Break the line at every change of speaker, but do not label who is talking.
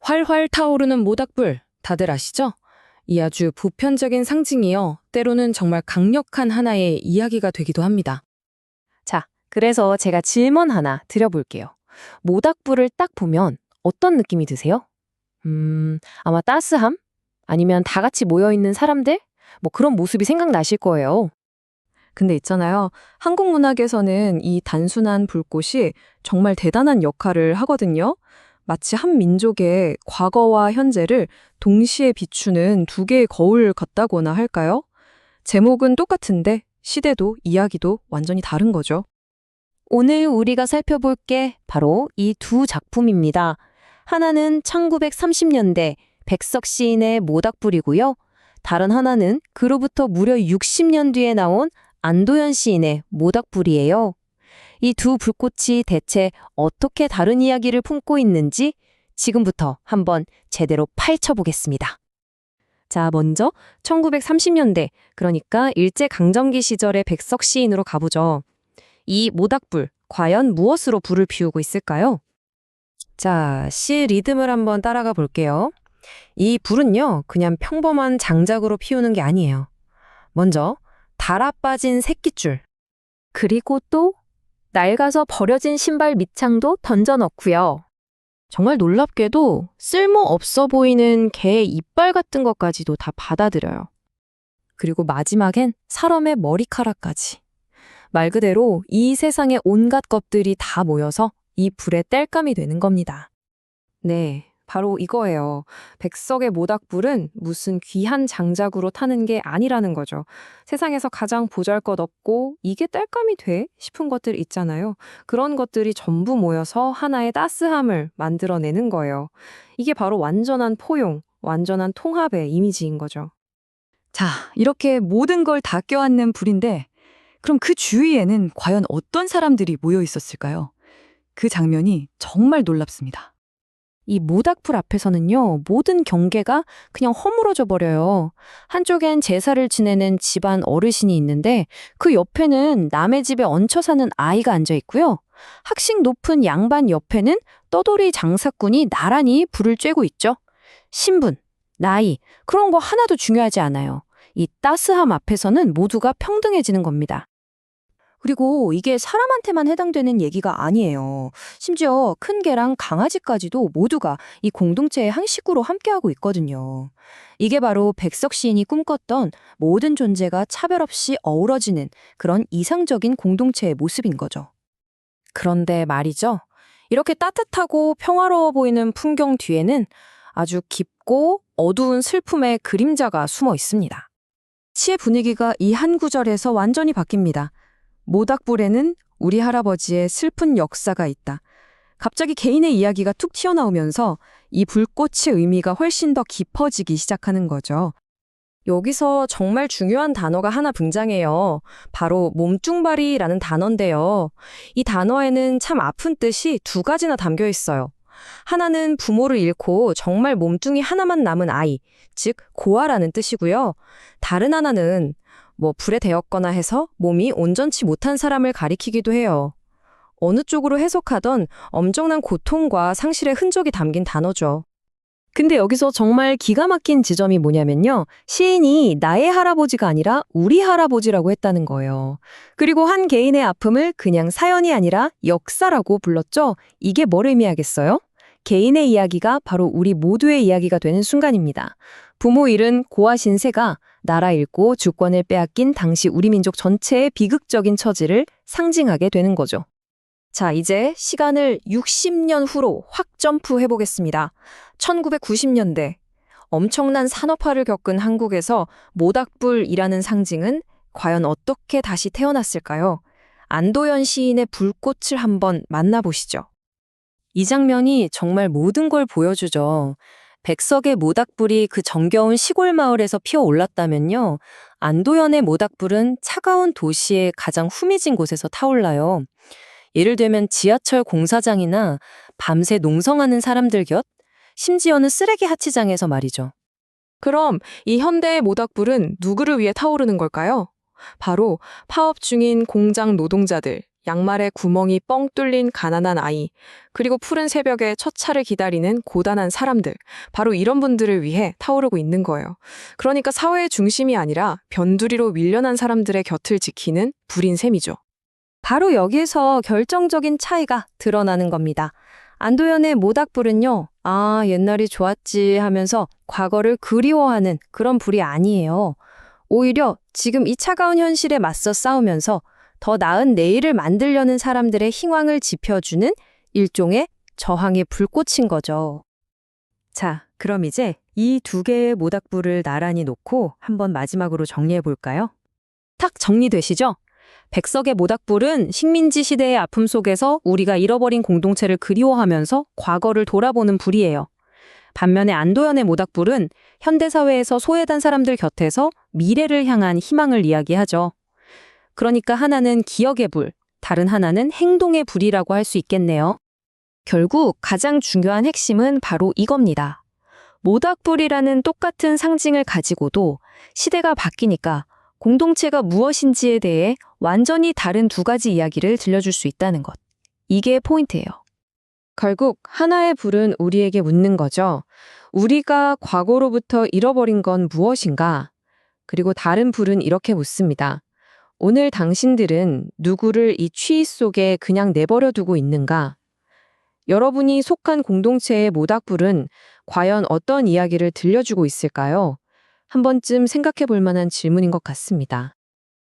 활활 타오르는 모닥불, 다들 아시죠? 이 아주 보편적인 상징이요. 때로는 정말 강력한 하나의 이야기가 되기도 합니다.
자, 그래서 제가 질문 하나 드려볼게요. 모닥불을 딱 보면 어떤 느낌이 드세요? 아마 따스함? 아니면 다 같이 모여있는 사람들? 뭐 그런 모습이 생각나실 거예요.
근데 있잖아요. 한국 문학에서는 이 단순한 불꽃이 정말 대단한 역할을 하거든요. 마치 한 민족의 과거와 현재를 동시에 비추는 두 개의 거울 같다거나 할까요? 제목은 똑같은데 시대도 이야기도 완전히 다른 거죠.
오늘 우리가 살펴볼 게 바로 이 두 작품입니다. 하나는 1930년대 백석 시인의 모닥불이고요. 다른 하나는 그로부터 무려 60년 뒤에 나온 안도현 시인의 모닥불이에요. 이 두 불꽃이 대체 어떻게 다른 이야기를 품고 있는지 지금부터 한번 제대로 파헤쳐보겠습니다. 자, 먼저 1930년대, 그러니까 일제강점기 시절의 백석 시인으로 가보죠. 이 모닥불, 과연 무엇으로 불을 피우고 있을까요? 자, 시 리듬을 한번 따라가 볼게요. 이 불은요, 그냥 평범한 장작으로 피우는 게 아니에요. 먼저 달아 빠진 새끼줄, 그리고 또 낡아서 버려진 신발 밑창도 던져 넣고요. 정말 놀랍게도 쓸모없어 보이는 개 이빨 같은 것까지도 다 받아들여요. 그리고 마지막엔 사람의 머리카락까지. 말 그대로 이 세상의 온갖 것들이 다 모여서 이 불의 땔감이 되는 겁니다. 네, 바로 이거예요. 백석의 모닥불은 무슨 귀한 장작으로 타는 게 아니라는 거죠. 세상에서 가장 보잘것없고 이게 땔감이 돼? 싶은 것들 있잖아요. 그런 것들이 전부 모여서 하나의 따스함을 만들어내는 거예요. 이게 바로 완전한 포용, 완전한 통합의 이미지인 거죠.
자, 이렇게 모든 걸 다 껴안는 불인데 그럼 그 주위에는 과연 어떤 사람들이 모여 있었을까요? 그 장면이 정말 놀랍습니다.
이 모닥불 앞에서는요, 모든 경계가 그냥 허물어져 버려요. 한쪽엔 제사를 지내는 집안 어르신이 있는데 그 옆에는 남의 집에 얹혀 사는 아이가 앉아 있고요. 학식 높은 양반 옆에는 떠돌이 장사꾼이 나란히 불을 쬐고 있죠. 신분, 나이, 그런 거 하나도 중요하지 않아요. 이 따스함 앞에서는 모두가 평등해지는 겁니다. 그리고 이게 사람한테만 해당되는 얘기가 아니에요. 심지어 큰 개랑 강아지까지도 모두가 이 공동체의 한 식구로 함께하고 있거든요. 이게 바로 백석 시인이 꿈꿨던 모든 존재가 차별 없이 어우러지는 그런 이상적인 공동체의 모습인 거죠. 그런데 말이죠. 이렇게 따뜻하고 평화로워 보이는 풍경 뒤에는 아주 깊고 어두운 슬픔의 그림자가 숨어 있습니다.
시의 분위기가 이 한 구절에서 완전히 바뀝니다. 모닥불에는 우리 할아버지의 슬픈 역사가 있다. 갑자기 개인의 이야기가 툭 튀어나오면서 이 불꽃의 의미가 훨씬 더 깊어지기 시작하는 거죠.
여기서 정말 중요한 단어가 하나 등장해요. 바로 몸뚱바리라는 단어인데요. 이 단어에는 참 아픈 뜻이 두 가지나 담겨 있어요. 하나는 부모를 잃고 정말 몸뚱이 하나만 남은 아이, 즉 고아라는 뜻이고요. 다른 하나는 불에 데었거나 해서 몸이 온전치 못한 사람을 가리키기도 해요. 어느 쪽으로 해석하던 엄청난 고통과 상실의 흔적이 담긴 단어죠. 근데 여기서 정말 기가 막힌 지점이 뭐냐면요. 시인이 나의 할아버지가 아니라 우리 할아버지라고 했다는 거예요. 그리고 한 개인의 아픔을 그냥 사연이 아니라 역사라고 불렀죠. 이게 뭘 의미하겠어요? 개인의 이야기가 바로 우리 모두의 이야기가 되는 순간입니다. 부모 잃은 고아 신세가 나라 잃고 주권을 빼앗긴 당시 우리 민족 전체의 비극적인 처지를 상징하게 되는 거죠. 자, 이제 시간을 60년 후로 확 점프해 보겠습니다. 1990년대. 엄청난 산업화를 겪은 한국에서 모닥불이라는 상징은 과연 어떻게 다시 태어났을까요? 안도현 시인의 불꽃을 한번 만나보시죠. 이 장면이 정말 모든 걸 보여주죠. 백석의 모닥불이 그 정겨운 시골 마을에서 피어올랐다면요. 안도현의 모닥불은 차가운 도시의 가장 후미진 곳에서 타올라요. 예를 들면 지하철 공사장이나 밤새 농성하는 사람들 곁, 심지어는 쓰레기 하치장에서 말이죠.
그럼 이 현대의 모닥불은 누구를 위해 타오르는 걸까요? 바로 파업 중인 공장 노동자들, 양말에 구멍이 뻥 뚫린 가난한 아이, 그리고 푸른 새벽에 첫 차를 기다리는 고단한 사람들, 바로 이런 분들을 위해 타오르고 있는 거예요. 그러니까 사회의 중심이 아니라 변두리로 밀려난 사람들의 곁을 지키는 불인 셈이죠.
바로 여기에서 결정적인 차이가 드러나는 겁니다. 안도연의 모닥불은요, 아, 옛날이 좋았지 하면서 과거를 그리워하는 그런 불이 아니에요. 오히려 지금 이 차가운 현실에 맞서 싸우면서 더 나은 내일을 만들려는 사람들의 희망을 지펴주는 일종의 저항의 불꽃인 거죠. 자, 그럼 이제 이 두 개의 모닥불을 나란히 놓고 한번 마지막으로 정리해 볼까요?
딱 정리되시죠? 백석의 모닥불은 식민지 시대의 아픔 속에서 우리가 잃어버린 공동체를 그리워하면서 과거를 돌아보는 불이에요. 반면에 안도연의 모닥불은 현대사회에서 소외된 사람들 곁에서 미래를 향한 희망을 이야기하죠. 그러니까 하나는 기억의 불, 다른 하나는 행동의 불이라고 할 수 있겠네요.
결국 가장 중요한 핵심은 바로 이겁니다. 모닥불이라는 똑같은 상징을 가지고도 시대가 바뀌니까 공동체가 무엇인지에 대해 완전히 다른 두 가지 이야기를 들려줄 수 있다는 것. 이게 포인트예요.
결국 하나의 불은 우리에게 묻는 거죠. 우리가 과거로부터 잃어버린 건 무엇인가? 그리고 다른 불은 이렇게 묻습니다. 오늘 당신들은 누구를 이 추위 속에 그냥 내버려 두고 있는가? 여러분이 속한 공동체의 모닥불은 과연 어떤 이야기를 들려주고 있을까요? 한 번쯤 생각해 볼 만한 질문인 것 같습니다.